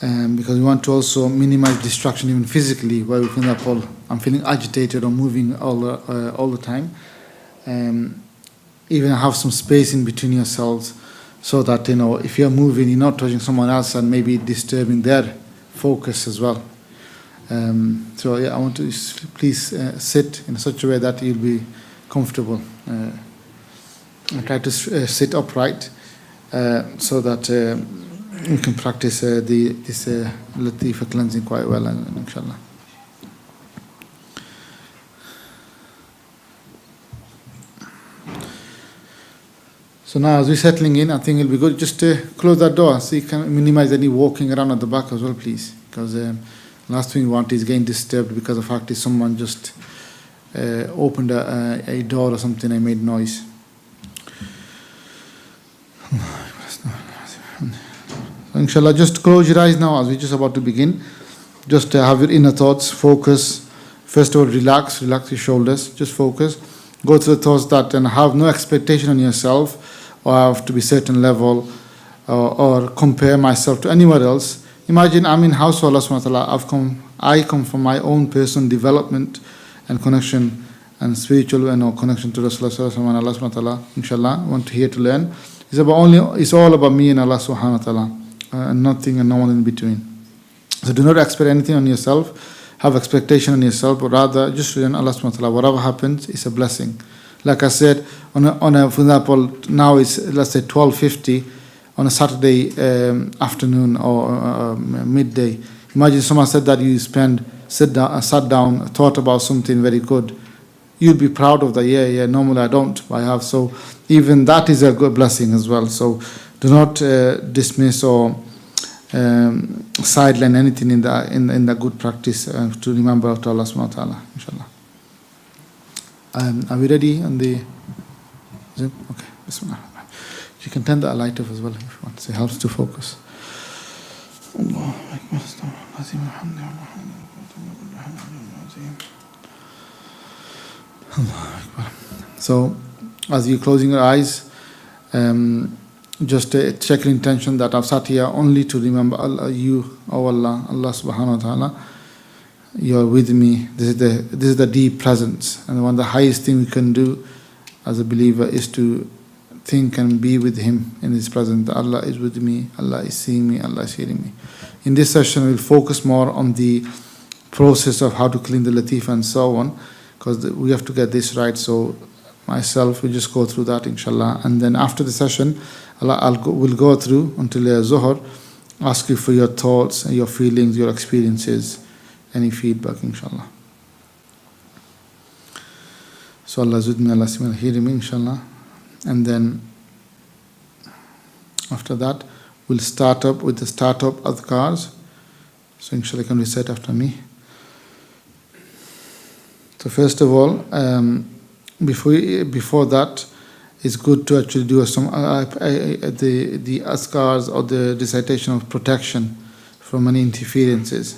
because we want to also minimize distraction even physically, where we feel that I'm feeling agitated or moving all the time. Even have some space in between yourselves, so that if you're moving, you're not touching someone else and maybe disturbing their focus as well. So yeah, I want to please sit in such a way that you'll be comfortable. And try to sit upright, so that we can practice this Latifa cleansing quite well, inshallah. So now, as we're settling in, I think it'll be good just to close that door so you can minimize any walking around at the back as well, please. Because last thing we want is getting disturbed because the fact is someone just opened a door or something and made noise. So inshallah, just close your eyes now as we're just about to begin. Just have your inner thoughts, focus. First of all, relax your shoulders, just focus. Go through the thoughts that and have no expectation on yourself, or have to be certain level, or compare myself to anywhere else. Imagine I'm in house of Allah subhanahu wa ta'ala. I come from my own personal development and connection and spiritual connection to Rasulullah sallallahu alaihi wasallam and Allah subhanahu wa ta'ala. Inshallah, I want to hear to learn. It's all about me and Allah subhanahu wa ta'ala, and nothing and no one in between. So do not expect anything on yourself, have expectation on yourself, but rather just rely on Allah subhanahu wa ta'ala. Whatever happens is a blessing. Like I said, for example, now it's, let's say, 12:50 on a Saturday afternoon or midday. Imagine someone said that you sat down, thought about something very good. You'd be proud of that. Yeah, normally I don't, but I have. So even that is a good blessing as well. So do not dismiss or sideline anything in the good practice to remember to Allah subhanahu wa ta'ala, inshallah. Are we ready on the Zoom? Okay, bismillah. You can turn the light off as well if you want. It helps to focus. So, as you're closing your eyes, just check your intention that I've sat here only to remember Allah, you, oh Allah subhanahu wa ta'ala. You're with me. This is the deep presence, and one of the highest thing we can do as a believer is to think and be with Him in His presence. Allah is with me. Allah is seeing me. Allah is hearing me. In this session, we'll focus more on the process of how to clean the Latifa and so on, because we have to get this right. So myself will just go through that, inshallah, and then after the session, we'll go through until Zuhr, ask you for your thoughts and your feelings, your experiences, any feedback, inshallah. So Allah is with me, Allah is hearing me, inshallah. And then after that, we'll start up with the start-up adhkars. So inshallah, you can recite after me. So first of all, before that, it's good to actually do the adhkars or the recitation of protection from any interferences.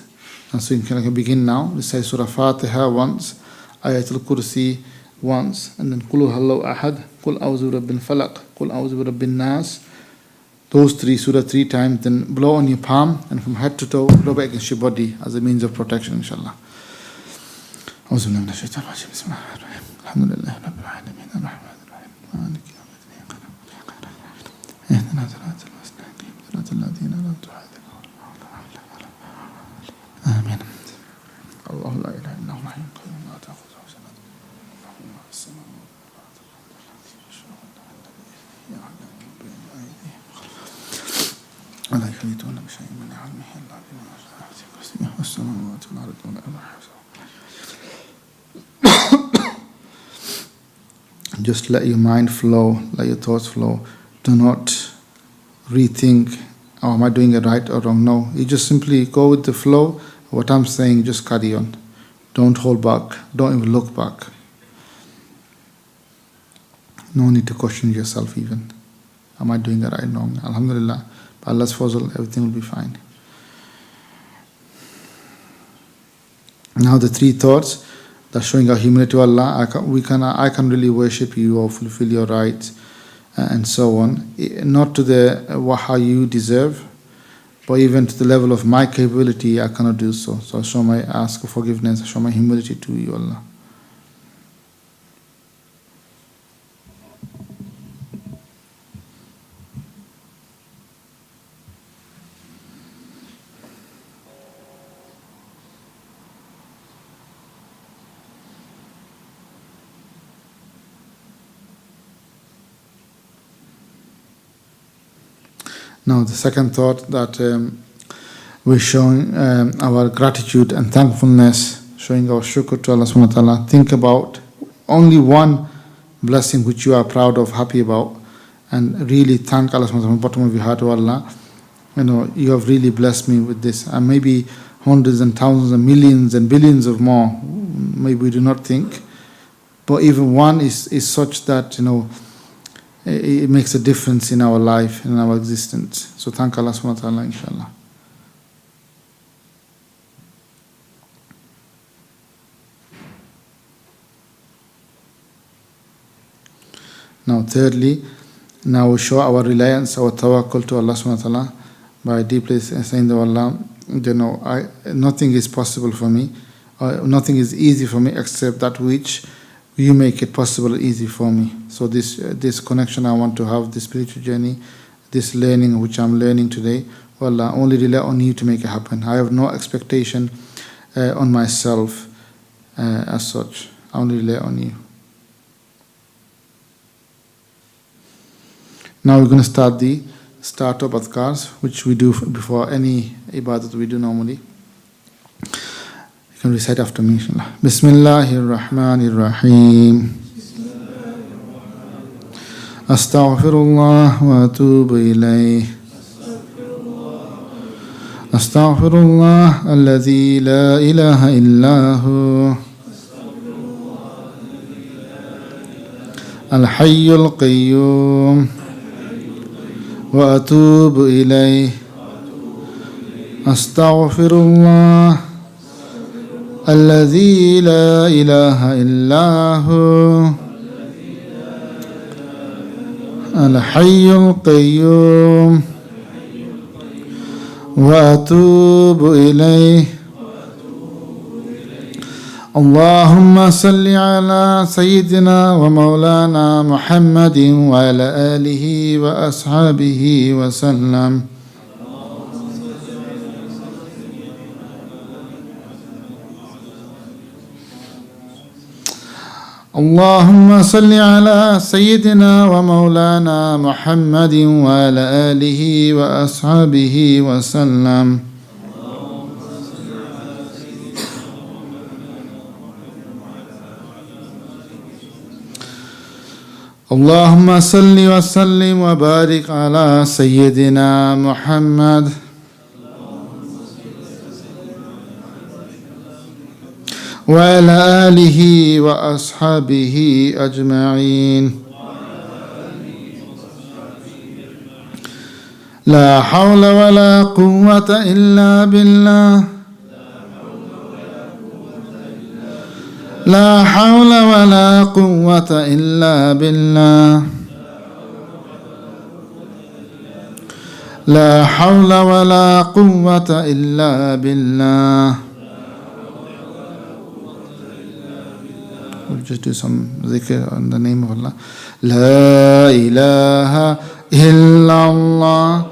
And so you can begin now. Recite Surah Fatiha once, Ayatul Kursi once, and then Qul Huwallahu Ahad, Qul A'udhu Birabbil Falaq, Qul A'udhu Birabbin Nas. Those surah 3 times, then blow on your palm, and from head to toe, rub it against your body as a means of protection, inshallah. أعوذ بالله من الشيطان الرجيم بسم الله الرحمن الرحيم الحمد لله رب العالمين الرحمن الرحيم مالك يوم الدين اهدنا صراط المستقيم صراط الذين أنعمت عليهم آمين الله لا إله إلا هو الحي القيوم لا تأخذه سنة ولا نوم له ما في السماوات ولا يحيطون بشيء من علمه إلا بما شاء والسماوات والأرض ولا يحيطون. Just let your mind flow, let your thoughts flow. Do not rethink, oh, am I doing it right or wrong? No, you just simply go with the flow. What I'm saying, just carry on. Don't hold back. Don't even look back. No need to question yourself even. Am I doing it right or wrong? Alhamdulillah. By Allah's fazl, everything will be fine. Now the 3 thoughts. That's showing our humility to Allah. I can really worship you or fulfill your rights and so on. Not to how you deserve, But even to the level of my capability, I cannot do so. So I ask for forgiveness, I show my humility to you, Allah. Now, the second thought that we're showing our gratitude and thankfulness, showing our shukr to Allah subhanahu wa ta'ala. Think about only one blessing which you are proud of, happy about, and really thank Allah subhanahu wa ta'ala from the bottom of your heart. To Allah, you have really blessed me with this, and maybe hundreds and thousands and millions and billions of more, maybe we do not think, but even one is such that it makes a difference in our life, in our existence. So thank Allah subhanahu wa ta'ala, inshallah. Now thirdly, now we show our reliance, our tawakkul to Allah subhanahu wa ta'ala by deeply saying to Allah, nothing is possible for me, nothing is easy for me except that which you make it possible, easy for me. So this connection I want to have, this spiritual journey, this learning which I'm learning today, Allah, only rely on you to make it happen. I have no expectation on myself as such. I only rely on you. Now we're going to start the startup adhkars, which we do before any ibadat we do normally. You can recite after me, inshallah. Bismillahir Rahmanir Rahim. Astaghfirullah wa atubu ilayh. Astaghfirullah alladhi la ilaha illahu. Al-Hayyul Qayyum. Wa atubu ilayh. Astaghfirullah الذي لا إله إلا هو الحي القيوم وأتوب إليه اللهم صل على سيدنا ومولانا محمد وعلى آله وأصحابه وسلم اللهم صل على سيدنا ومولانا محمد وعلى آله وأصحابه وسلم اللهم صل وسلم وبارك على سيدنا محمد وعلى آله وأصحابه أجمعين لا حول ولا قوة إلا بالله لا حول ولا قوة إلا بالله لا حول ولا قوة إلا بالله. We'll just do some zikr in the name of Allah. La ilaha illallah,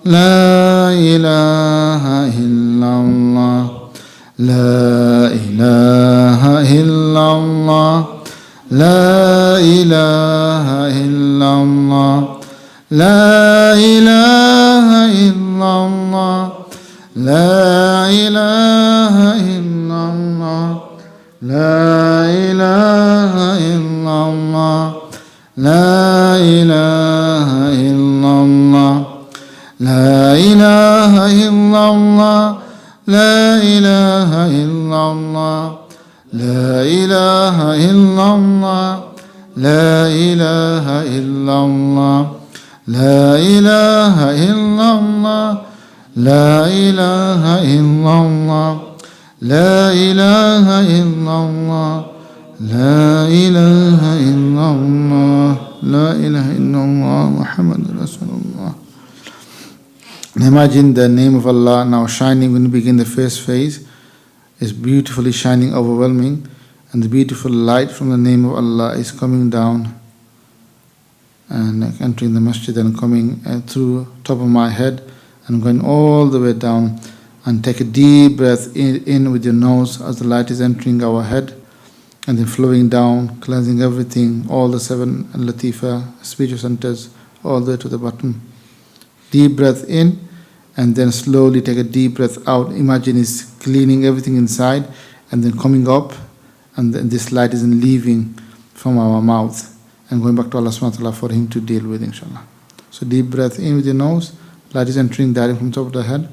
la ilaha illallah, la ilaha illallah, la ilaha illallah, la ilaha illallah, la ilaha illallah. لا إله إلا الله لا إله إلا الله لا إله إلا الله لا إله إلا الله لا إله إلا الله لا إله إلا الله لا إله إلا الله لا إله إلا الله لا إله إلا الله لا إله إلا الله لا إله إلا الله محمد رسول الله. And imagine the name of Allah now shining when you begin the first phase is beautifully shining, overwhelming, and the beautiful light from the name of Allah is coming down and entering the masjid and coming through top of my head and going all the way down. And take a deep breath in with your nose as the light is entering our head and then flowing down, cleansing everything, all the 7 Latifa spiritual centers, all the way to the bottom. Deep breath in and then slowly take a deep breath out. Imagine it's cleaning everything inside and then coming up, and then this light isn't leaving from our mouth and going back to Allah subhanahu wa ta'ala for Him to deal with, inshallah. So deep breath in with your nose, light is entering direct from top of the head,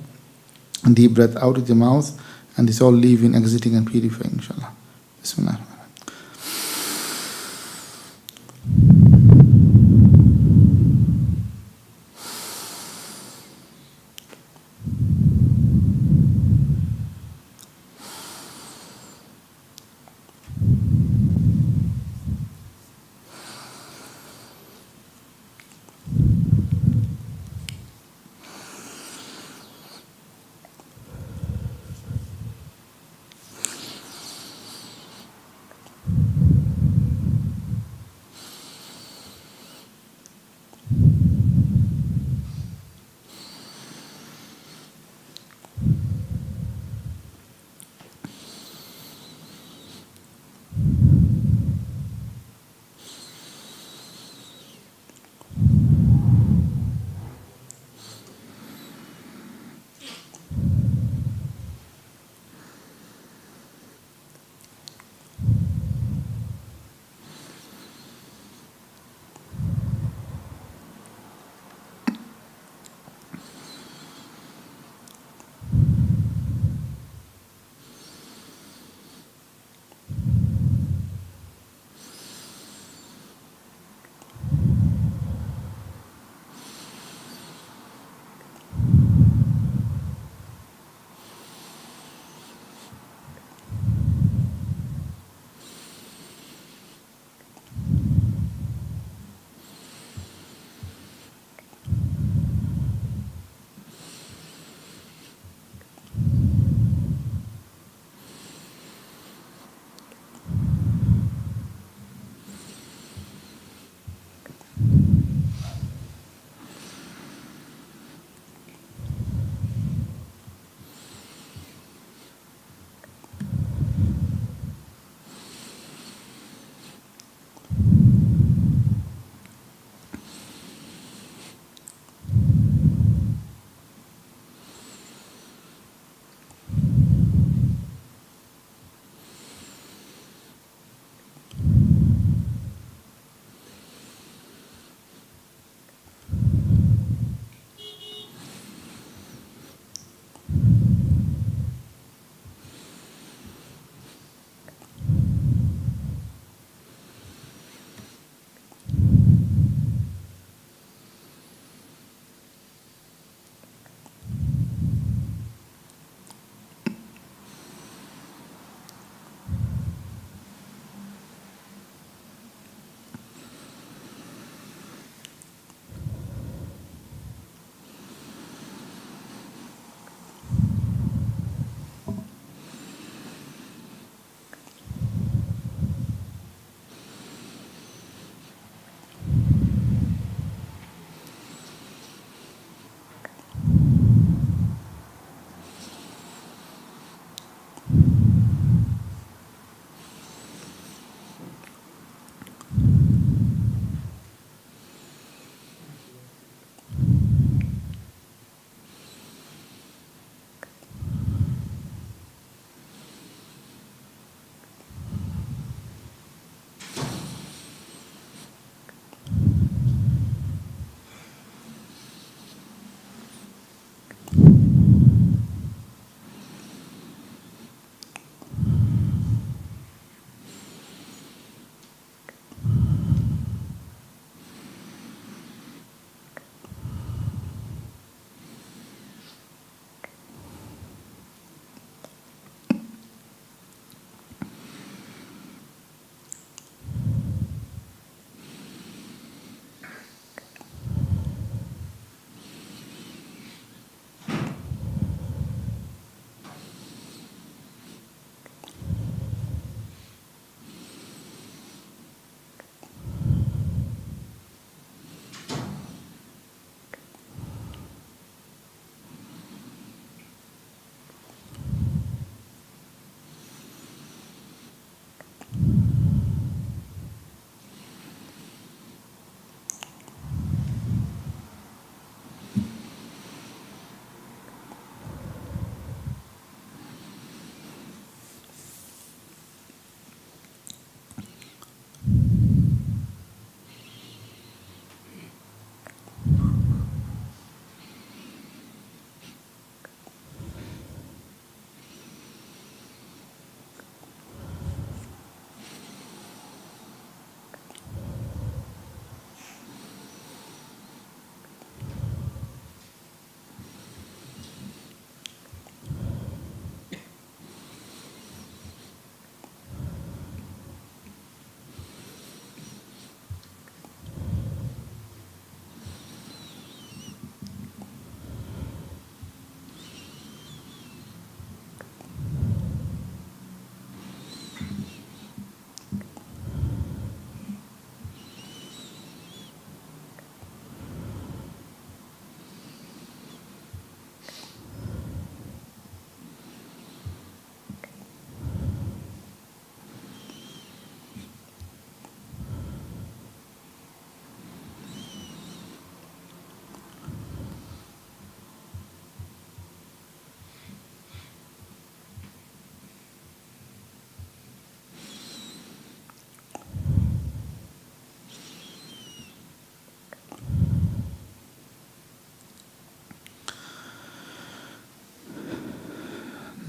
and deep breath out with your mouth, and it's all leaving, exiting and purifying, inshallah. Bismillah.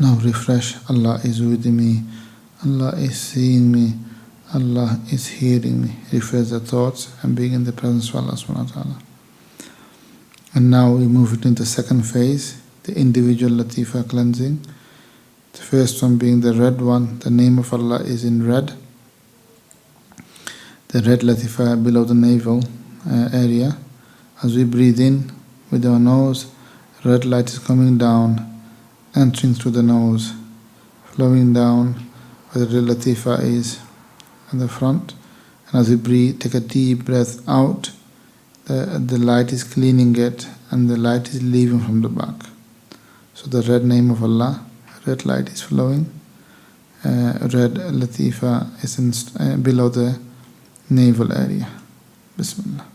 Now refresh. Allah is with me. Allah is seeing me. Allah is hearing me. Refresh the thoughts and being in the presence of Allah subhanahu wa ta'ala. And now we move it into the second phase, the individual latifa cleansing. The first one being the red one. The name of Allah is in red. The red latifa below the navel area. As we breathe in with our nose, red light is coming down, entering through the nose, flowing down where the red latifa is in the front. And as we breathe, take a deep breath out. The light is cleaning it, and the light is leaving from the back. So the red name of Allah, red light is flowing. Red latifa is below the navel area. Bismillah.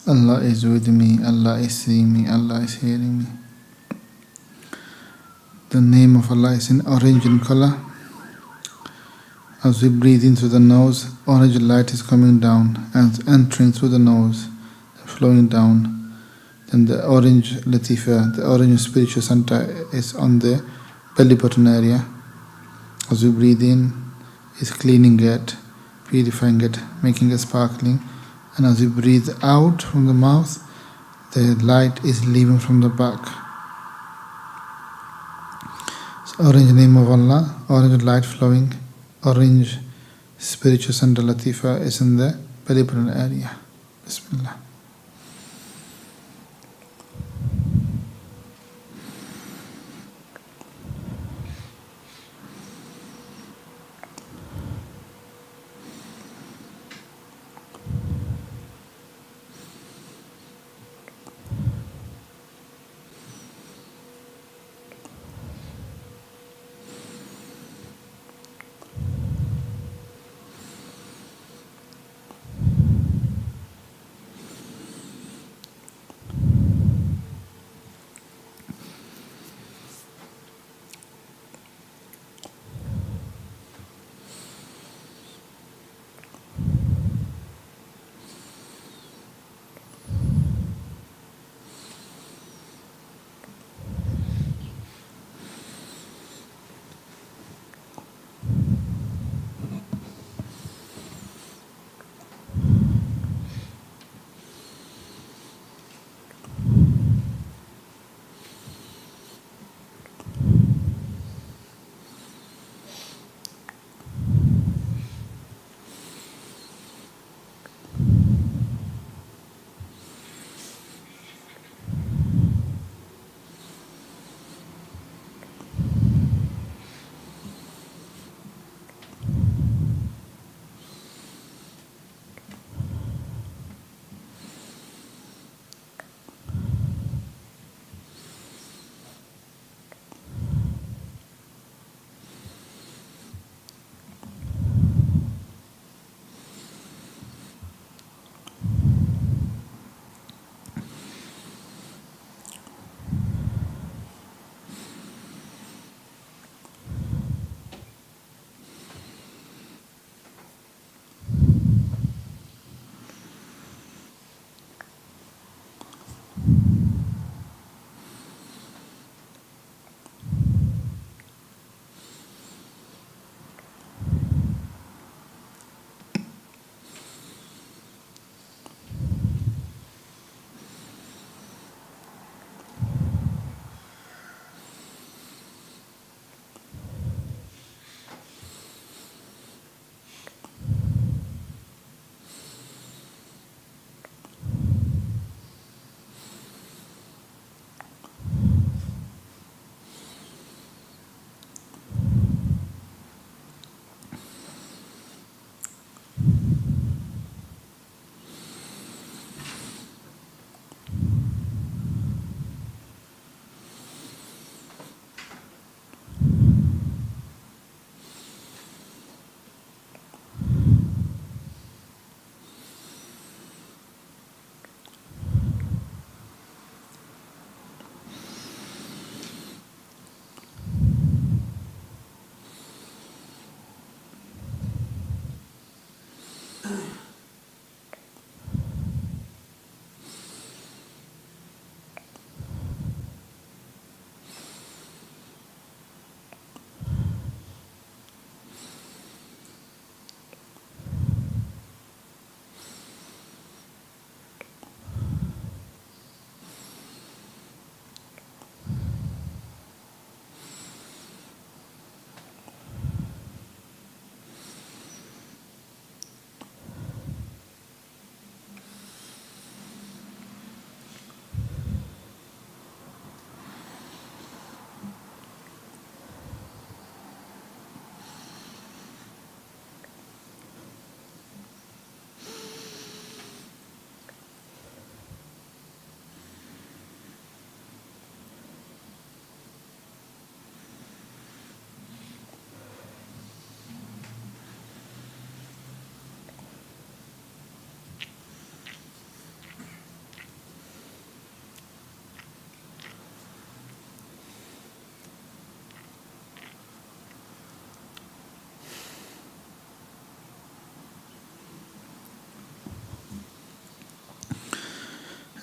Allah is with me, Allah is seeing me, Allah is hearing me. The name of Allah is in orange in color. As we breathe in through the nose, orange light is coming down and entering through the nose, flowing down. Then the orange latifa, the orange spiritual center is on the belly button area. As we breathe in, it's cleaning it, purifying it, making it sparkling, And as you breathe out from the mouth, the light is leaving from the back. So orange name of Allah, orange light flowing, orange spiritual center Latifa is in the belly button area. Bismillah.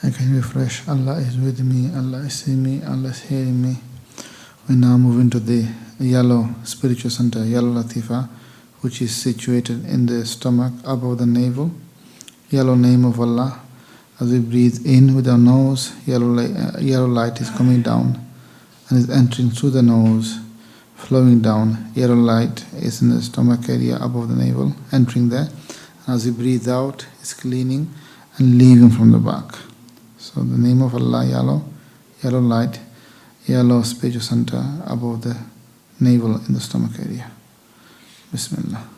I can refresh. Allah is with me, Allah is seeing me, Allah is hearing me. We now move into the yellow spiritual center, yellow latifa, which is situated in the stomach above the navel. yellow name of Allah. As we breathe in with our nose, yellow light is coming down and is entering through the nose, flowing down. Yellow light is in the stomach area above the navel, entering there. And as we breathe out, it's cleaning and leaving from the back. So the name of Allah, yellow light, yellow spiritual center above the navel in the stomach area. Bismillah.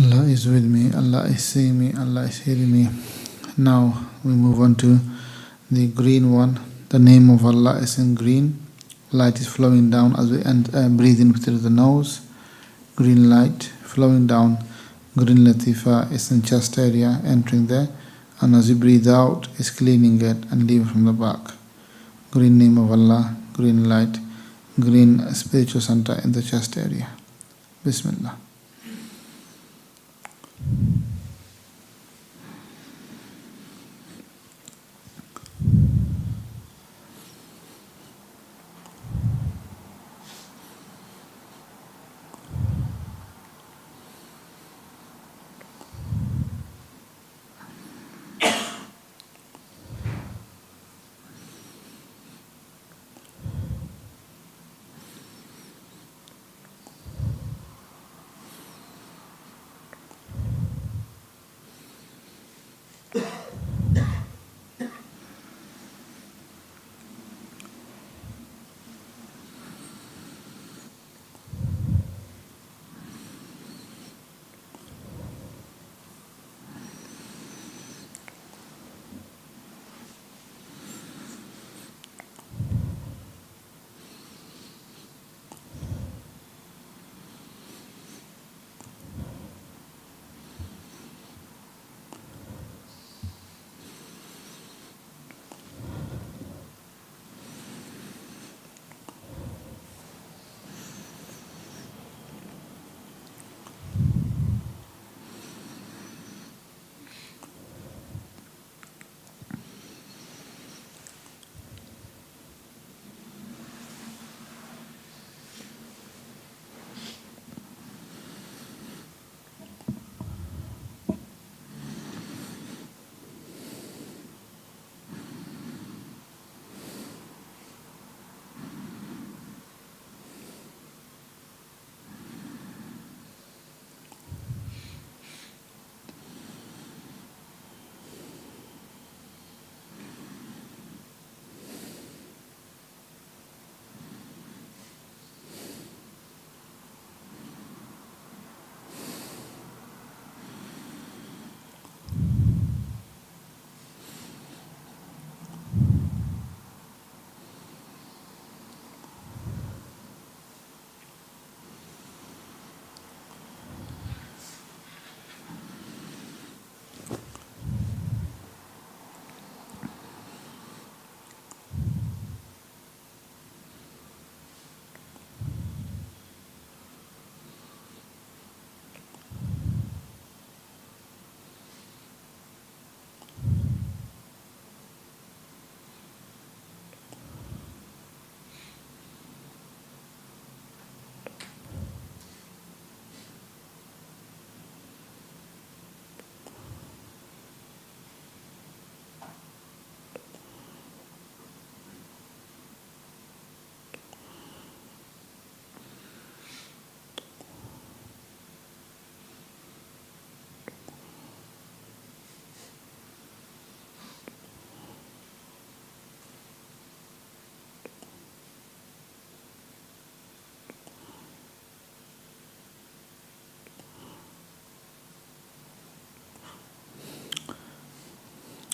Allah is with me, Allah is seeing me, Allah is hearing me. Now we move on to the green one. The name of Allah is in green. Light is flowing down as we breathe in through the nose. Green light flowing down. Green Latifa is in chest area, entering there. And as we breathe out, is cleaning it and leaving from the back. Green name of Allah, green light, green spiritual center in the chest area. Bismillah.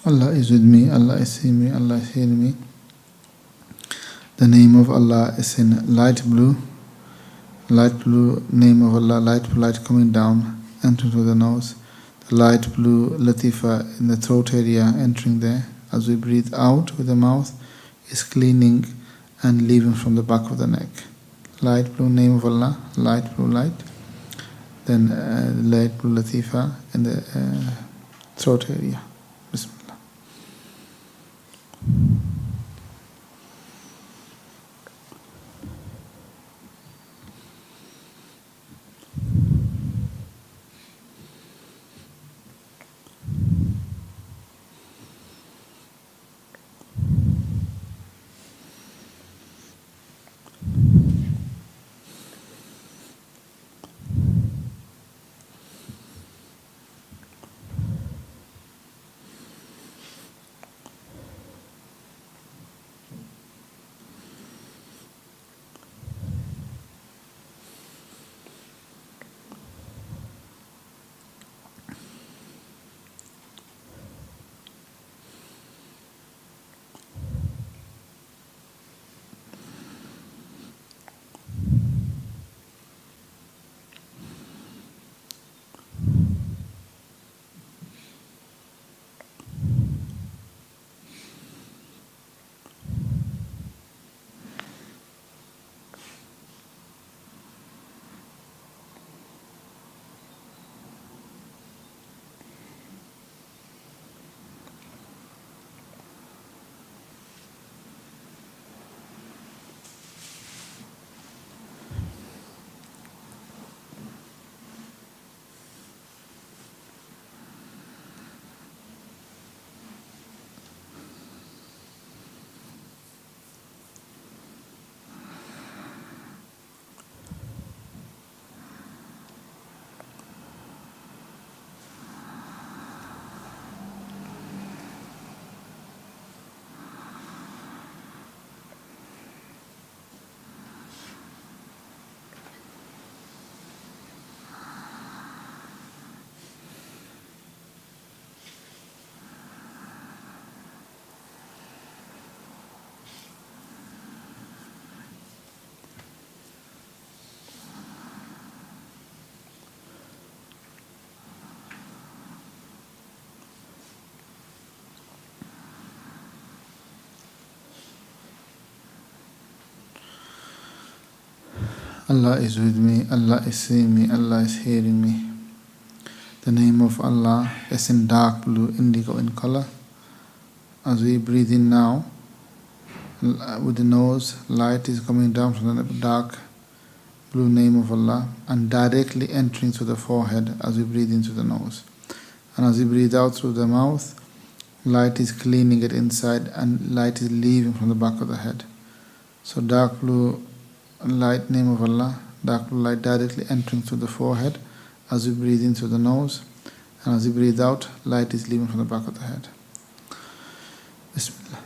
Allah is with me, Allah is seeing me, Allah is hearing me. The name of Allah is in light blue name of Allah, light blue light coming down, entering through the nose. The light blue latifa in the throat area, entering there. As we breathe out with the mouth, is cleaning and leaving from the back of the neck. Light blue name of Allah, light blue light. Then light blue latifa in the throat area. Bismillah. Allah is with me, Allah is seeing me, Allah is hearing me. The name of Allah is in dark blue, indigo in color. As we breathe in now, with the nose, light is coming down from the dark blue name of Allah and directly entering through the forehead as we breathe in through the nose. And as we breathe out through the mouth, light is cleaning it inside and light is leaving from the back of the head. So dark blue light name of Allah, dark blue light directly entering through the forehead as we breathe in through the nose, and as we breathe out, light is leaving from the back of the head. Bismillah.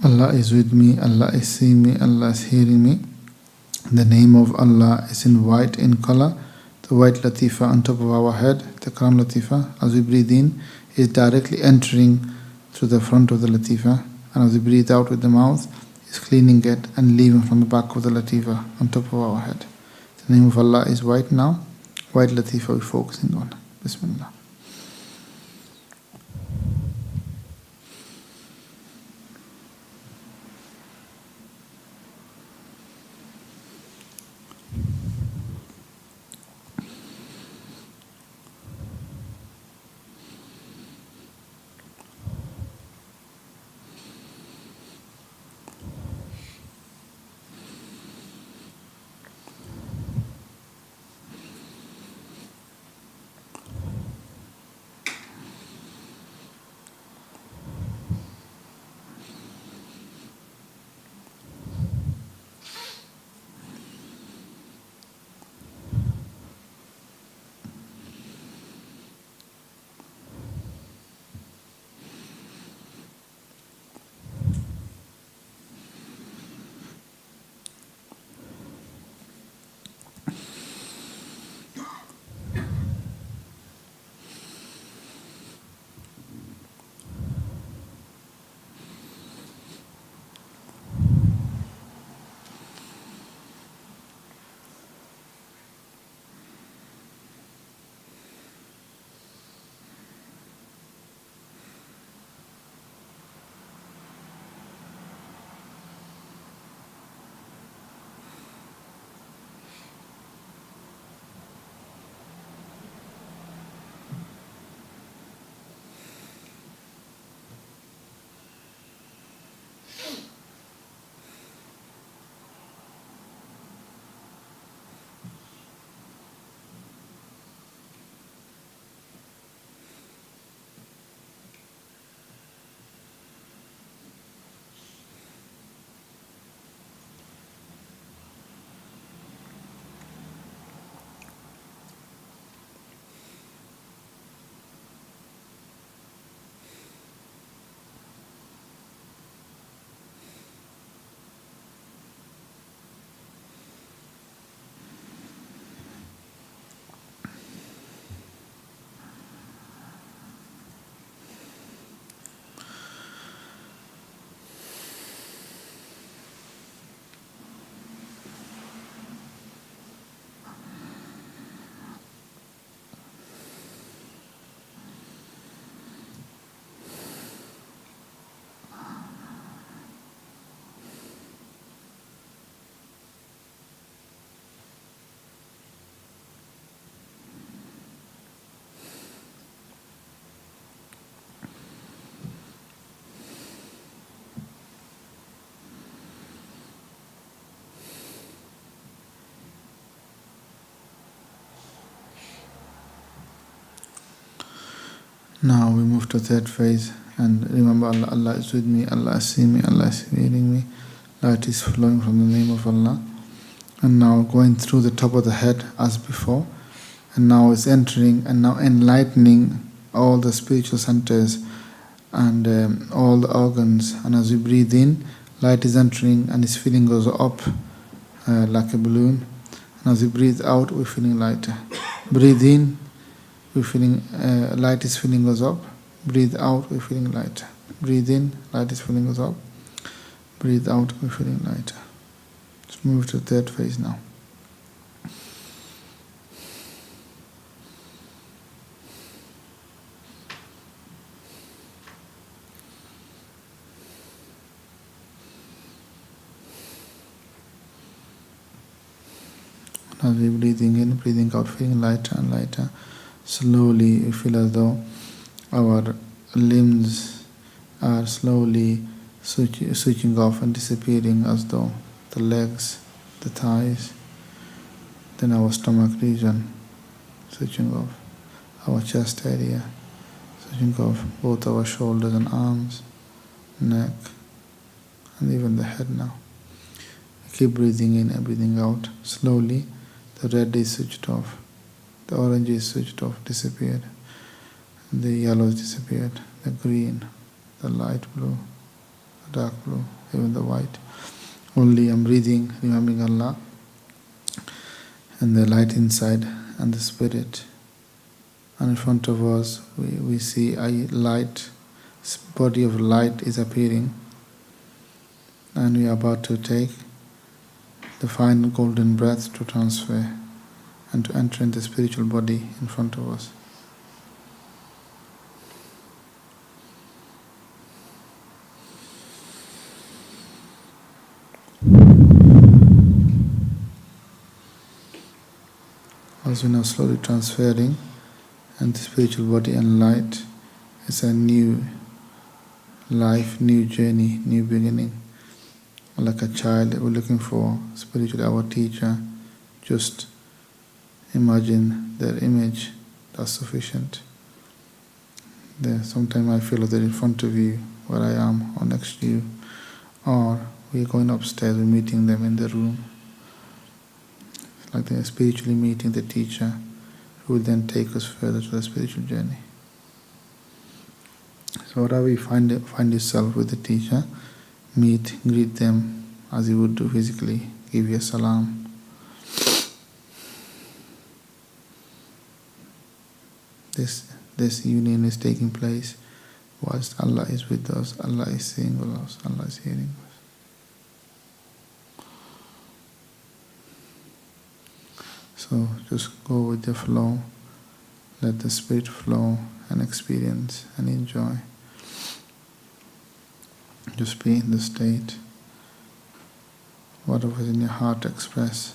Allah is with me, Allah is seeing me, Allah is hearing me. The name of Allah is in white in color. The white latifa on top of our head, the crown latifa, as we breathe in, is directly entering through the front of the latifa, and as we breathe out with the mouth, is cleaning it and leaving from the back of the latifa on top of our head. The name of Allah is white now. White latifa we're focusing on. Bismillah. Now we move to third phase, and remember Allah is with me, Allah is seeing me, Allah is hearing me. Light is flowing from the name of Allah. And now going through the top of the head as before, and now it's entering and now enlightening all the spiritual centers and all the organs. And as we breathe in, light is entering and its feeling goes up like a balloon. And as we breathe out, we're feeling lighter. Breathe in, we're feeling light is feeling goes up. Breathe out, we're feeling lighter. Breathe in, light is feeling goes up. Breathe out, we're feeling lighter. Let's move to the third phase now. As we're breathing in, breathing out, feeling lighter and lighter. Slowly, we feel as though our limbs are slowly switching off and disappearing, as though the legs, the thighs, then our stomach region switching off, our chest area switching off, both our shoulders and arms, neck, and even the head now. Keep breathing in and breathing out. Slowly, the red is switched off, the orange is switched off, disappeared, the yellow is disappeared, the green, the light blue, dark blue, even the white. Only I'm breathing, remembering Allah, and the light inside, and the spirit. And in front of us, we see a light, body of light is appearing, and we are about to take the final golden breath to transfer and to enter into the spiritual body in front of us. As we now slowly transferring and the spiritual body and light, it's a new life, new journey, new beginning. Like a child, we're looking for spiritually our teacher. Just imagine their image, that's sufficient. Sometimes I feel that they're in front of you, where I am, or next to you, or we're going upstairs, we're meeting them in the room. Like they're spiritually meeting the teacher, who will then take us further to the spiritual journey. So wherever you find yourself with the teacher, greet them as you would do physically, give you a salam. This union is taking place whilst Allah is with us, Allah is seeing with us, Allah is hearing us. So just go with the flow, let the spirit flow and experience and enjoy. Just be in the state. Whatever is in your heart, express.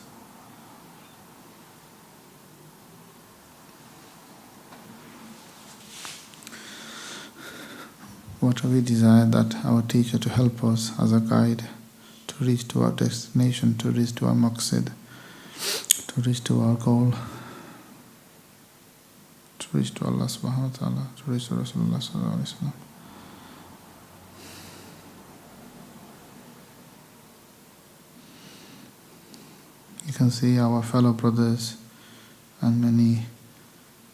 Whatever we desire that our teacher to help us as a guide to reach to our destination, to reach to our maqsid, to reach to our goal, to reach to Allah subhanahu wa ta'ala, to reach to Rasulullah sallallahu alayhi wa sallam. You can see our fellow brothers and many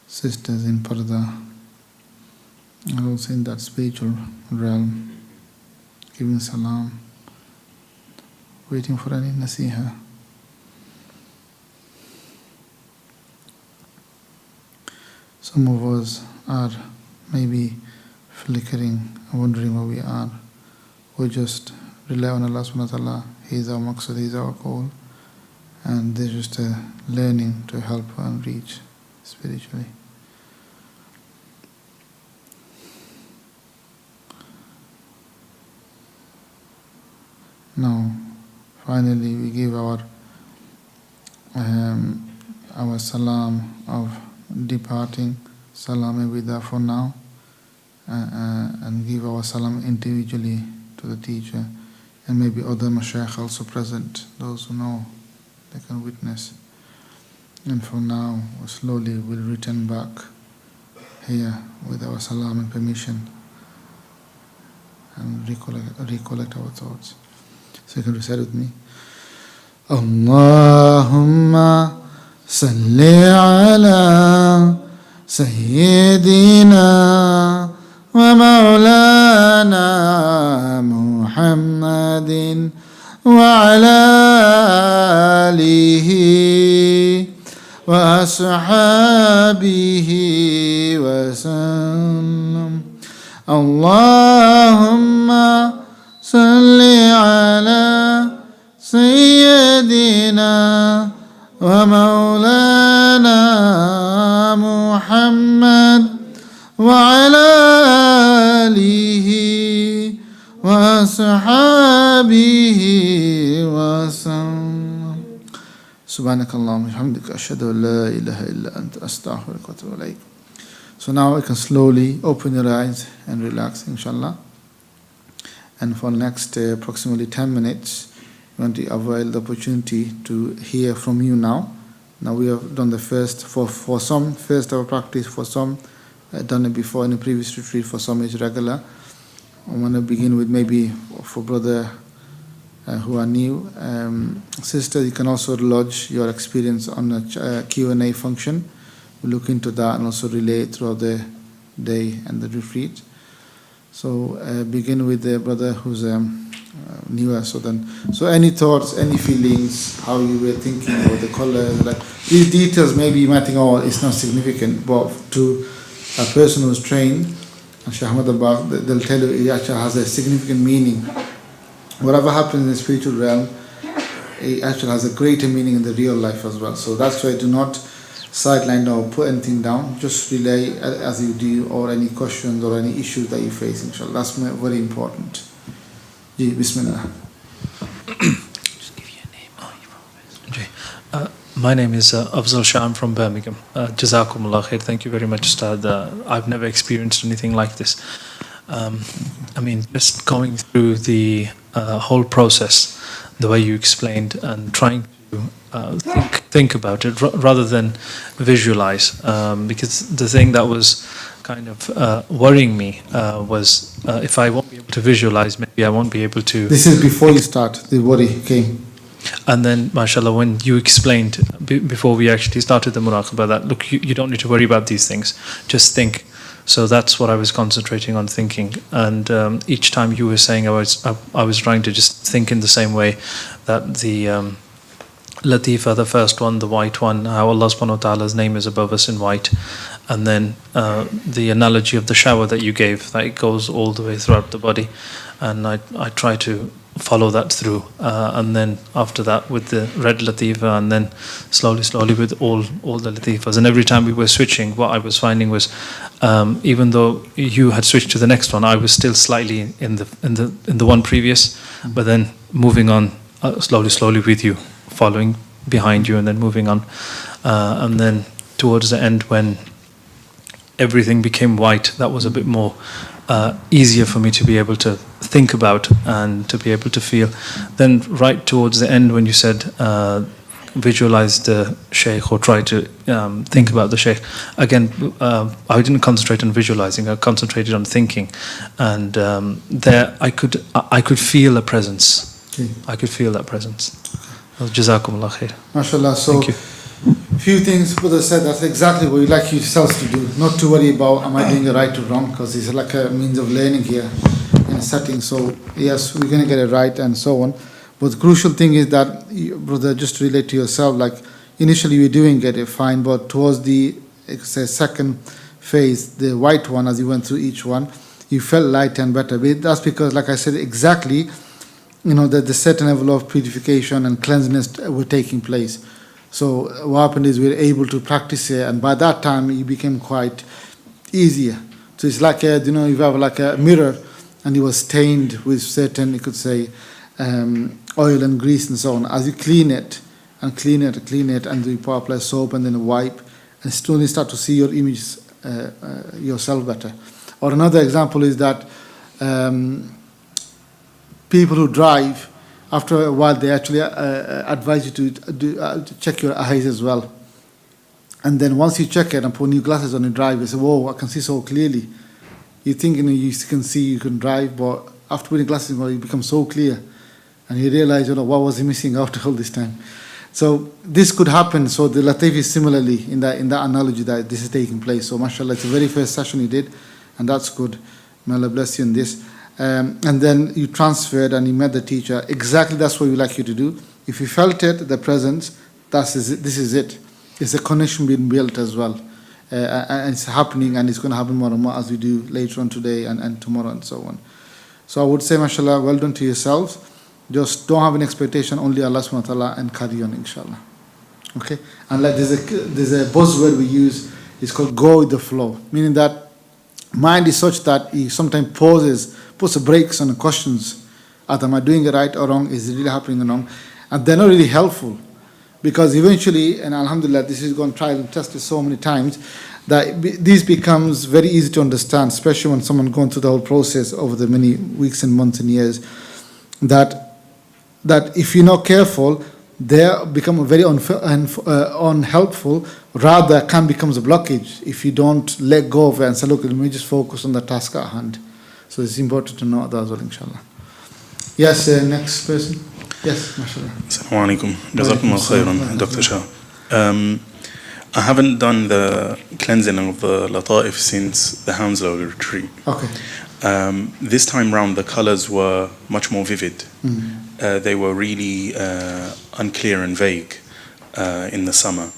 sisters in Parda are also in that spiritual realm, giving salam, waiting for any nasiha. Some of us are maybe flickering, wondering where we are. We just rely on Allah subhanahu wa ta'ala. He is our maqsad, He is our goal. And there's just a learning to help and reach spiritually. Now, finally, we give our salam of departing, salam vida for now, and give our salam individually to the teacher, and maybe other mashayikh also present, those who know, they can witness. And for now, slowly we'll return back here with our salam and permission and recollect our thoughts. So you can recite with me. Allahumma salli ala Sayyidina wa Mawlana Muhammadin wa ala alihi wa ashabihi wa sallam. Allahumma salli ala Sayyidina wa Mawlana Muhammad wa ala alihi wa ashabihi wa sallam. Subhanakallahumma wa bihamdika ashhadu an la ilaha illa anta astaghfiruka wa atubu ilayk. So now you can slowly open your eyes and relax, inshallah. And for the next approximately 10 minutes, we want to avail the opportunity to hear from you now. Now we have done the first, for some, first our practice, for some, done it before in a previous retreat, for some is regular. I want to begin with maybe for brother who are new. Sister, you can also lodge your experience on a Q&A function. We'll look into that and also relay throughout the day and the retreat. So begin with the brother who's newer. So any thoughts, any feelings, how you were thinking about the colors, like these details, maybe you might think, oh, it's not significant, but to a person who's trained, Shah Ahmad, they'll tell you it actually has a significant meaning. Whatever happens in the spiritual realm, it actually has a greater meaning in the real life as well. So that's why do not sideline or put anything down. Just relay as you do, or any questions or any issues that you face, inshallah. That's very important. Ji, Bismillah. Just give you a name. My name is Afzal Shah. I'm from Birmingham. Jazakumullah khair. Thank you very much, Ustadh. I've never experienced anything like this. I mean, just going through the whole process, the way you explained, and trying to think about it rather than visualize. Because the thing that was kind of worrying me was if I won't be able to visualize, maybe I won't be able to. This is before you start, the worry came. And then, mashallah, when you explained before we actually started the muraqabah that, look, you don't need to worry about these things, just think. So that's what I was concentrating on, thinking. And each time you were saying, I was trying to just think in the same way, that the Latifa, the first one, the white one, how Allah subhanahu wa ta'ala's name is above us in white. And then the analogy of the shower that you gave, that it goes all the way throughout the body. And I try to follow that through, and then after that with the red Latifa, and then slowly with all the Latifas. And every time we were switching, what I was finding was, even though you had switched to the next one, I was still slightly in the one previous, but then moving on slowly with you, following behind you, and then moving on, and then towards the end when everything became white, that was a bit more easier for me to be able to think about and to be able to feel. Then right towards the end when you said visualize the Shaykh, or try to think about the Shaykh, again I didn't concentrate on visualizing, I concentrated on thinking, and there I could feel a presence. I could feel that presence. Jazakumullah khair. MashaAllah. So thank you. Few things brother said, that's exactly what we like yourselves to do, not to worry about am I doing it right or wrong, because it's like a means of learning here in a setting. So yes, we're going to get it right and so on, but the crucial thing is that brother, just relate to yourself, like initially you're doing it fine, but towards the second phase, the white one, as you went through each one, you felt light and better. But that's because, like I said, exactly, that the certain level of purification and cleanliness were taking place. So what happened is we were able to practice it, and by that time it became quite easier. So it's like you have like a mirror, and it was stained with certain, you could say, oil and grease and so on. As you clean it, and you apply soap and then wipe, and slowly start to see your image yourself better. Or another example is that people who drive, after a while, they actually advise you to check your eyes as well. And then once you check it and put new glasses on, you drive, you say, whoa, I can see so clearly. You think you can see, you can drive, but after putting glasses on, it becomes so clear. And you realize, what was he missing out all this time? So this could happen. So the Latif is similarly in that analogy that this is taking place. So mashallah, it's the very first session you did, and that's good. May Allah bless you in this. And then you transferred and you met the teacher. Exactly that's what we like you to do. If you felt it, the presence, this is it. It's a connection being built as well. And it's happening, and it's going to happen more and more as we do later on today and tomorrow and so on. So I would say, mashallah, well done to yourselves. Just don't have an expectation, only Allah subhanahu wa ta'ala, and carry on, inshallah. Okay? And like there's a buzzword we use, it's called go with the flow, meaning that mind is such that he sometimes puts the brakes on the questions. Am I doing it right or wrong? Is it really happening or wrong? And they're not really helpful, because eventually, and alhamdulillah, this is going to trial and tested so many times, that this becomes very easy to understand, especially when someone going through the whole process over the many weeks and months and years, that if you're not careful, they become very unhelpful, rather can becomes a blockage if you don't let go of it and say, look, let me just focus on the task at hand. So it's important to know that as well, inshallah. Yes, next person. Yes, mashallah. Assalamu alaikum. Jazakumullah khairan, Dr. Shah. I haven't done the cleansing of the Lata'if since the Hounslow retreat. Okay. This time round, the colors were much more vivid. They were really unclear and vague in the summer.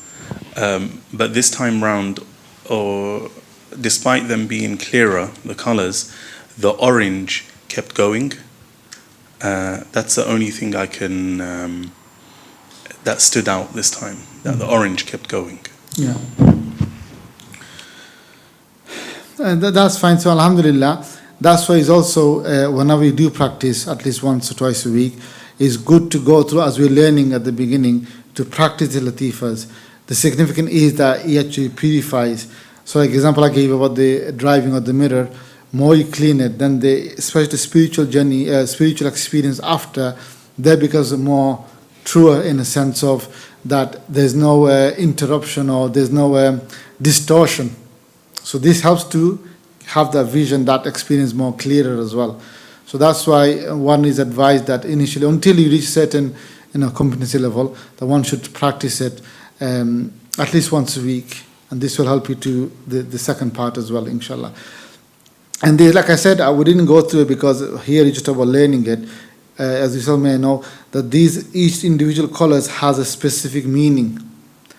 But this time round, despite them being clearer, the colors, the orange kept going. That's the only thing I can that stood out this time. That the orange kept going. Yeah. That's fine. So alhamdulillah, that's why it's also whenever we do practice at least once or twice a week, it's good to go through, as we're learning at the beginning, to practice the latifas. The significance is that it actually purifies. So like example I gave about the driving of the mirror, more you clean it, then especially the spiritual journey, spiritual experience after, that becomes more truer in a sense of that there's no interruption or there's no distortion. So this helps to have that vision, that experience more clearer as well. So that's why one is advised that initially, until you reach certain competency level, that one should practice it at least once a week, and this will help you to the second part as well, inshallah. And like I said, we didn't go through it because here it's just about learning it. As you all may know, that each individual colors has a specific meaning,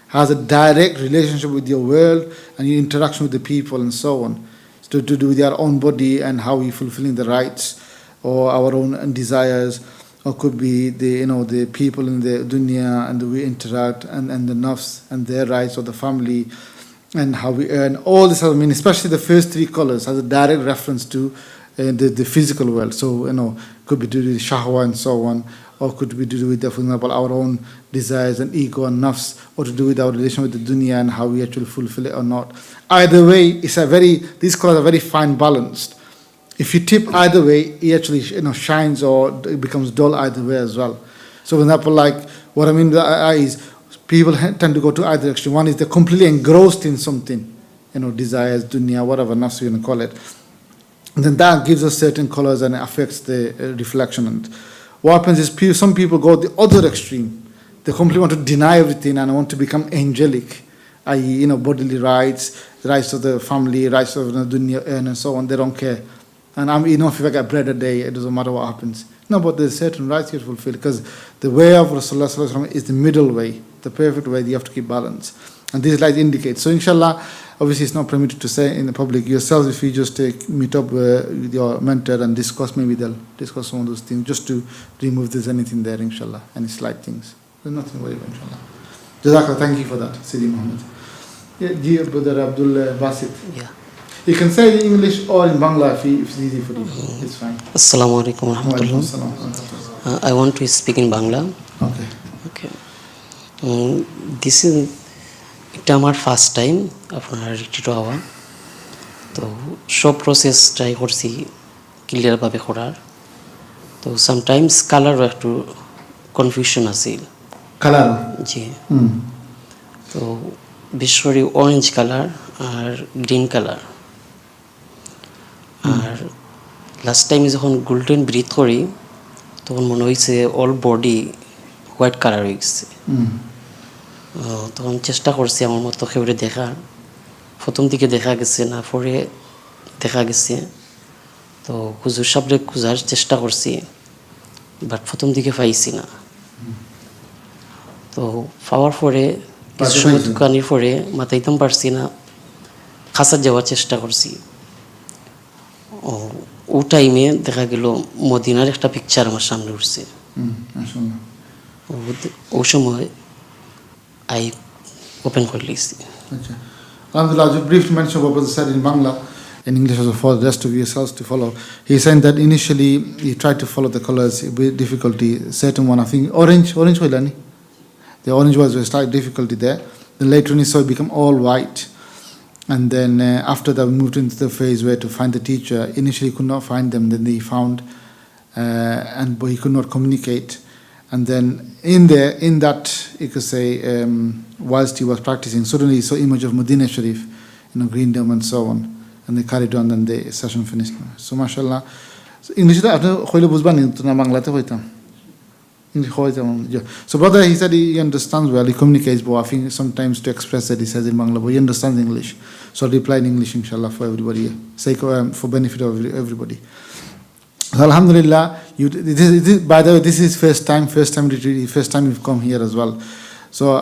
has a direct relationship with your world and your interaction with the people and so on. It's to do with our own body and how we're fulfilling the rights or our own desires, or could be the people in the dunya and the way we interact and the nafs and their rights, or the family and how we earn. All this, I mean, especially the first three colors has a direct reference to the physical world. So could be to do with shahwa and so on, or could be to do with, for example, our own desires and ego and nafs, or to do with our relation with the dunya and how we actually fulfill it or not. Either way, these colors are very fine balanced. If you tip either way, it actually shines, or it becomes dull either way as well. So for example, like what I mean by that is people tend to go to either extreme. One is they're completely engrossed in something, desires, dunya, whatever nafs you want to call it. And then that gives us certain colors and it affects the reflection. And what happens is some people go the other extreme. They completely want to deny everything and want to become angelic, i.e., bodily rights, the rights of the family, rights of the dunya and so on. They don't care. And if I get bread a day, it doesn't matter what happens. No, but there's certain rights you have to fulfill, because the way of Rasulullah Sallallahu Alaihi Wasallam is the middle way, the perfect way. You have to keep balance. And these lights indicate. So inshallah, obviously it's not permitted to say in the public. Yourselves, if you just meet up with your mentor and discuss, maybe they'll discuss some of those things, just to remove there's anything there, inshallah, any slight things. There's nothing to worry about, inshallah. Jazakallah, thank you for that, Sidi Muhammad. Yeah, dear brother Abdul Basit. Yeah. You can say in English or in Bangla if it's easy for you. It's fine. Assalamu alaikum wa rahmatullah. I want to speak in Bangla. Okay. This is এটা আমার first time আপনার retreat হওয়া, তো সব process try করছি ক্লিয়ারভাবে করার। তো sometimes কালারও একটু কনফিউশন আছে। কালার? জি। তো বিশেষ করে অরেঞ্জ কালার আর গ্রিন কালার। আর লাস্ট টাইমে যখন গোল্ডেন ব্রিথ করি তখন মনে হয়েছে অল বডি হোয়াইট কালার হয়ে গেছে। তখন চেষ্টা করছি আমার মতো খেউরে দেখার, প্রথম দিকে দেখা গেছে না, পরে দেখা গেছে। তো হুজুর সাহেবরে খোঁজার চেষ্টা করছি, বাট প্রথম দিকে পাইছি না। তো পাওয়ার পরে কিছু সময় দোকানের পরে মাথাইতাম পারছি না, খাসার যাওয়ার চেষ্টা করছি। ও টাইমে দেখা গেল মদিনার একটা পিকচার আমার সামনে উঠছে। ও সময় I open for list. Alhamdulillah, you briefly mentioned what was said in Bangla, in English also for the rest of yourselves to follow. He's saying that initially he tried to follow the colors with difficulty. Certain one, I think orange Hoilani. The orange was a slight difficulty there. Then later on he saw it become all white. And then after that we moved into the phase where to find the teacher. Initially he could not find them, then he found, but he could not communicate. And then in that, you could say, whilst he was practicing, suddenly he saw image of Medina Sharif, Green Dome and so on. And they carried on, and the session finished. So, mashallah. English, I don't know, Bangla. So brother, he said he understands well, he communicates, but I think sometimes to express it, he says in Bangla, but he understands English. So I'll reply in English, inshallah, for everybody, for benefit of everybody. So alhamdulillah, by the way, this is first time you've come here as well. So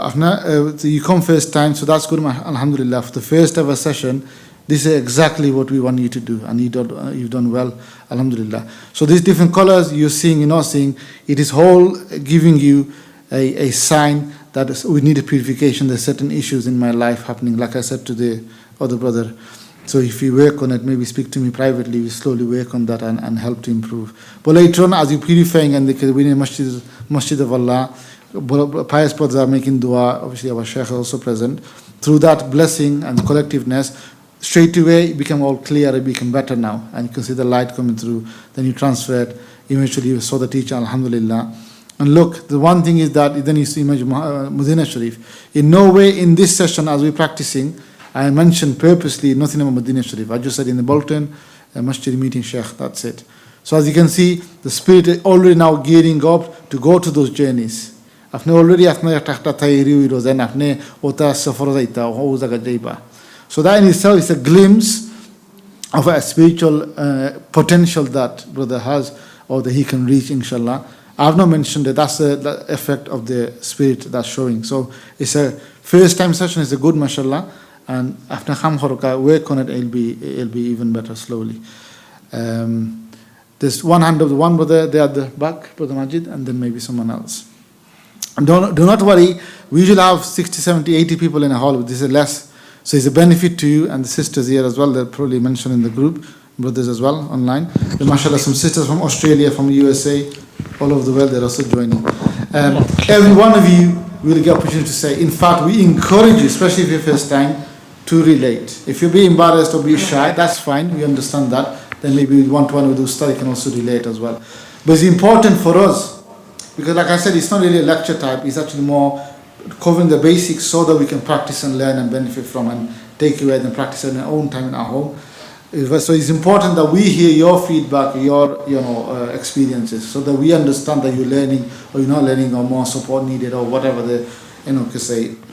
you come first time, so that's good, alhamdulillah. For the first ever session, this is exactly what we want you to do, and you've done well, alhamdulillah. So these different colors you're seeing, you're not seeing, it is all giving you a sign that we need a purification. There's certain issues in my life happening, like I said to the other brother. So if you work on it, maybe speak to me privately, we slowly work on that and help to improve. But later on, as you're purifying, and we're in Masjid of Allah, pious brothers are making dua, obviously our Shaykh is also present. Through that blessing and collectiveness, straight away it become all clear, it become better now, and you can see the light coming through. Then you transfer it, eventually you saw the teacher, alhamdulillah. And look, the one thing is that then you see image Medina Sharif. In no way in this session as we're practicing, I mentioned purposely nothing about Medina Sharif. I just said in the Bolton Masjid meeting Sheikh, that's it. So as you can see, the spirit is already now gearing up to go to those journeys. So that in itself is a glimpse of a spiritual potential that brother has, or that he can reach, inshallah. I have not mentioned that that's the effect of the spirit that's showing. So it's a first time session, it's a good, mashallah, and after work on it, it'll be even better slowly. There's one hand of the one brother there at the back, Brother Majid, and then maybe someone else. And do not worry, we usually have 60, 70, 80 people in a hall, but this is less. So it's a benefit to you and the sisters here as well. They're probably mentioned in the group, brothers as well online. But mashallah, some sisters from Australia, from USA, all over the world, they're also joining. Every one of you will get opportunity to say. In fact, we encourage you, especially if you're first time, to relate. If you be embarrassed or be shy, that's fine. We understand that. Then maybe one-to-one with Ustadh, you can also relate as well. But it's important for us, because like I said, it's not really a lecture type. It's actually more covering the basics so that we can practice and learn and benefit from and take away and practice in our own time in our home. So it's important that we hear your feedback, your experiences, so that we understand that you're learning or you're not learning, or more support needed, or whatever the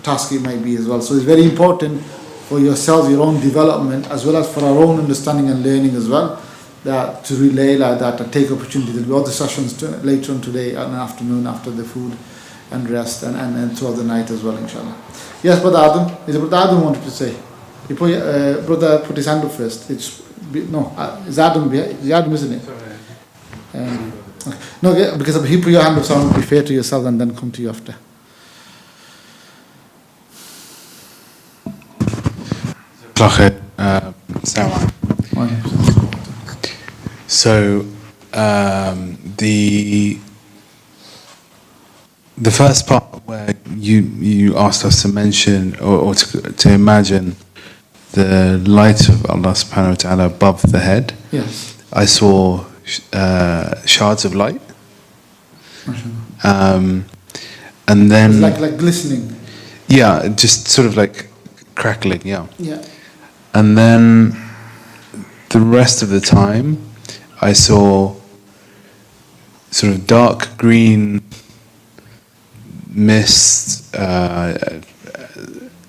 task it might be as well. So it's very important for yourselves, your own development, as well as for our own understanding and learning as well, that to relay like that and take opportunity. There'll be other sessions later on today and afternoon after the food and rest and throughout the night as well, inshallah. Yes, Brother Adam. Is it Brother Adam wanted to say? Brother put his hand up first. It's Adam, isn't it? No, because if you put your hand up, so I want to be fair to yourself and then come to you after. So the first part where you asked us to mention or to imagine the light of Allah subhanahu wa ta'ala above the head. Yes. I saw shards of light. And then it's like glistening. Yeah, just sort of like crackling, yeah. Yeah. And then the rest of the time I saw sort of dark green mist kind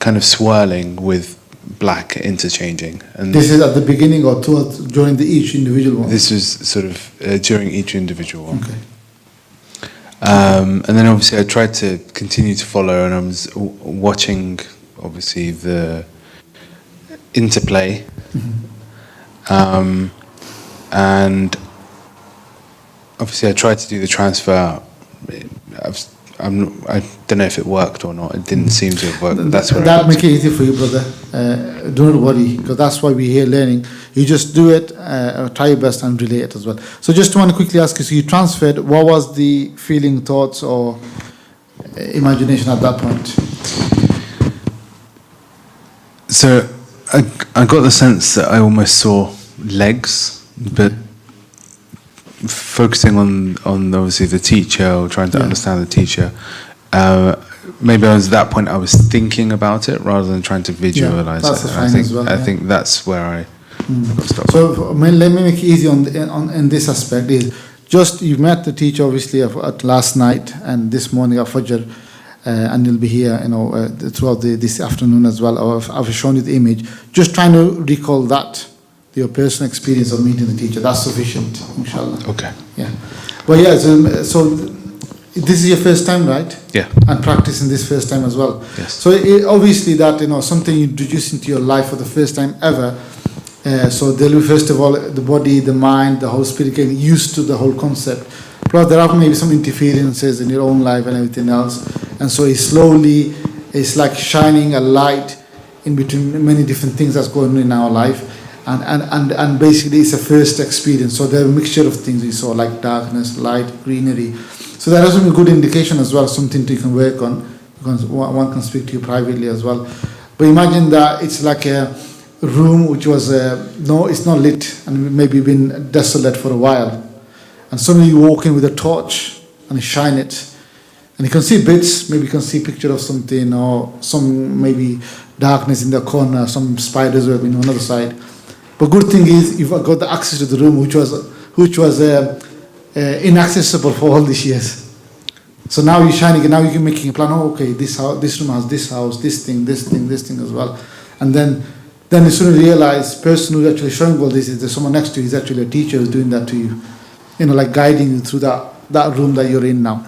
of swirling with black interchanging. And this is at the beginning or during each individual one? This was sort of during each individual one. Okay. And then obviously I tried to continue to follow, and I was watching obviously the interplay. Mm-hmm. And obviously I tried to do the transfer. I don't know if it worked or not. It didn't seem to have worked. That make it easy for you, brother. Don't worry, because that's why we're here learning. You just do it, try your best and relay it as well. So just want to quickly ask you, so you transferred, what was the feeling, thoughts or imagination at that point? So I got the sense that I almost saw legs, but focusing on obviously the teacher, or trying to understand the teacher, maybe at that point I was thinking about it rather than trying to visualize it. I think that's where I got stopped. So let me make it easy in this aspect. Is just you met the teacher obviously at last night and this morning at Fajr, and you'll be here, throughout this afternoon as well. I've shown you the image. Just trying to recall that, your personal experience of meeting the teacher. That's sufficient, inshallah. Okay. Yeah. Well, yeah. So this is your first time, right? Yeah. And practicing this first time as well. Yes. So obviously that something you introduce into your life for the first time ever. So there'll be first of all the body, the mind, the whole spirit getting used to the whole concept. Plus there are maybe some interferences in your own life and everything else. And so it's like shining a light in between many different things that's going on in our life. And basically it's a first experience. So there are a mixture of things you saw, like darkness, light, greenery. So that is a good indication as well, something you can work on. Because one can speak to you privately as well. But imagine that it's like a room which was, it's not lit and maybe been desolate for a while. And suddenly you walk in with a torch and you shine it. And you can see bits, maybe you can see a picture of something or some maybe darkness in the corner, some spiders were on another side. But good thing is you've got the access to the room which was inaccessible for all these years. So now you're shining, and now you're making a plan. Oh, okay, this room has this house, this thing as well. And then you suddenly realize person who's actually showing all this is there's someone next to you. He's actually a teacher who's doing that to you. Like guiding you through that room that you're in now.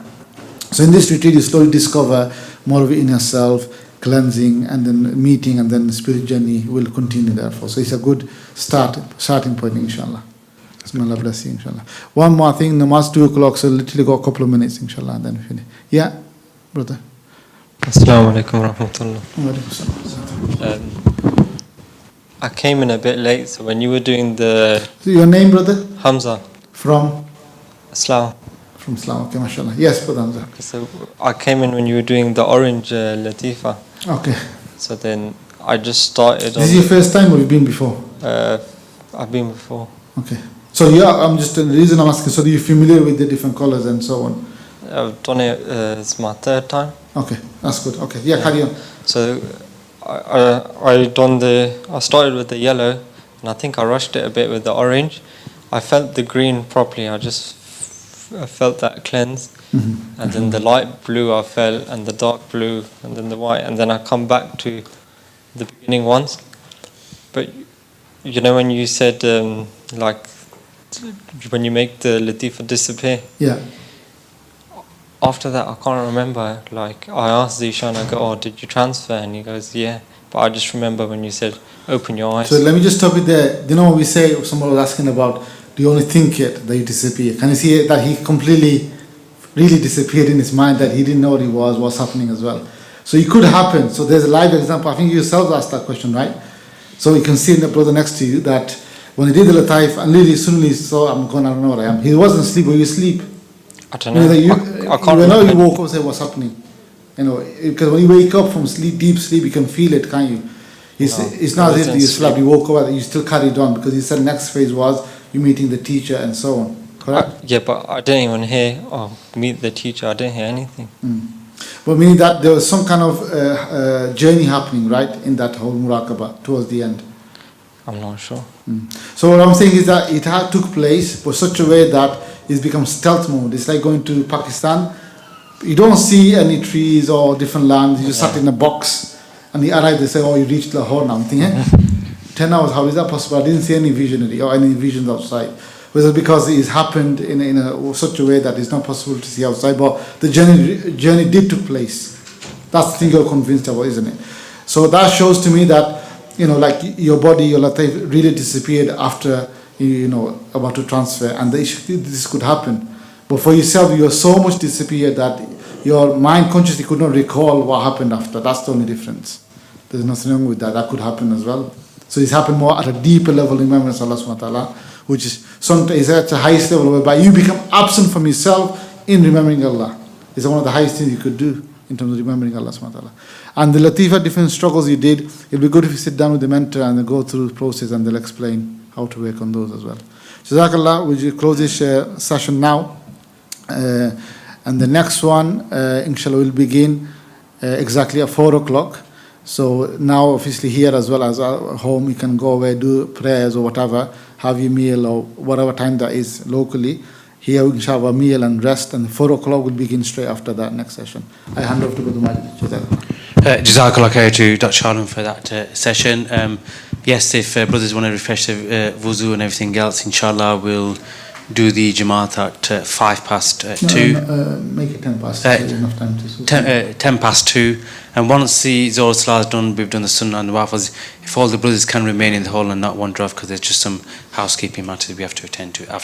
So in this retreat, you slowly discover more of your inner self, cleansing, and then meeting, and then the spirit journey will continue therefore. So it's a good starting point, inshallah. Bismillah, bless you, inshallah. One more thing, namaz 2 o'clock, so literally got a couple of minutes, inshallah, and then finish. Yeah, brother. Assalamu alaikum wa rahmatullah. I came in a bit late, so when you were doing the... So your name, brother? Hamza. From? Islam. From Islam, okay, mashallah. Yes, brother Hamza. Okay, so I came in when you were doing the orange Latifa. Okay. So then I just started This is your first time or you've been before? I've been before. Okay. So the reason I'm asking, so are you familiar with the different colors and so on? I've done it, it's my third time. Okay, that's good. Okay, yeah, carry on. So I started with the yellow, and I think I rushed it a bit with the orange. I felt the green properly. I felt that cleanse, and then the light blue I felt, and the dark blue, and then the white, and then I come back to the beginning ones. But when you said when you make the Latifa disappear. Yeah. After that, I can't remember. Like, I asked Zishan, I go, "Oh, did you transfer?" And he goes, "Yeah." But I just remember when you said, "Open your eyes." So let me just stop it there. You know what we say? Someone was asking about, do you only think it that you disappear? Can you see that he completely, really disappeared in his mind, that he didn't know what he was, what's happening as well? So it could happen. So there's a live example. I think you yourselves asked that question, right? So you can see in the brother next to you that when he did the Lataif and literally suddenly saw, I don't know what I am. He wasn't asleep, were you asleep? I don't know. I can't remember. You woke up and said, what's happening? Because when you wake up from sleep, deep sleep, you can feel it, can't you? It's not as if you slept, you woke up, you still carried on, because he said next phase was you meeting the teacher and so on. Correct? Yeah, but I didn't even hear, meet the teacher. I didn't hear anything. But meaning that there was some kind of journey happening, right, in that whole muraqabah towards the end. I'm not sure. So what I'm saying is that it took place for such a way that it's become stealth mode. It's like going to Pakistan. You don't see any trees or different lands. You just sat in a box and you arrive, they say, oh, you reached Lahore now. I'm thinking, 10 hours, how is that possible? I didn't see any visionary or any visions outside. Was it because it's happened in such a way that it's not possible to see outside? But the journey did took place. That's the thing you're convinced about, isn't it? So that shows to me that, like your body, your Lataif really disappeared after, about to transfer. And this could happen. But for yourself, you are so much disappeared that your mind consciously could not recall what happened after. That's the only difference. There's nothing wrong with that. That could happen as well. So it's happened more at a deeper level in remembrance of Allah subhanahu wa ta'ala, which is sometimes at the highest level whereby you become absent from yourself in remembering Allah. It's one of the highest things you could do in terms of remembering Allah subhanahu wa ta'ala. And the Latifa, different struggles you did, it'll be good if you sit down with the mentor and go through the process and they'll explain how to work on those as well. Jazakallah, we'll close this session now. And the next one, inshallah, will begin exactly at 4 o'clock. So now, obviously, here as well as at home, you can go away, do prayers or whatever, have your meal or whatever time that is locally. here we shall have a meal and rest, and 4 o'clock will begin straight after that next session. I hand over to Brother Majid. Jazakallah khair to Dr. Shah Alom for that session. Yes, if brothers want to refresh the wuzu and everything else, inshallah, we'll do the Jamaat at 2:05. Make it 10 past. Enough time to 10 past 2. And once the Zohar Salah is done, we've done the Sunnah and the Wafas. If all the brothers can remain in the hall and not wander off, because there's just some housekeeping matters we have to attend to after.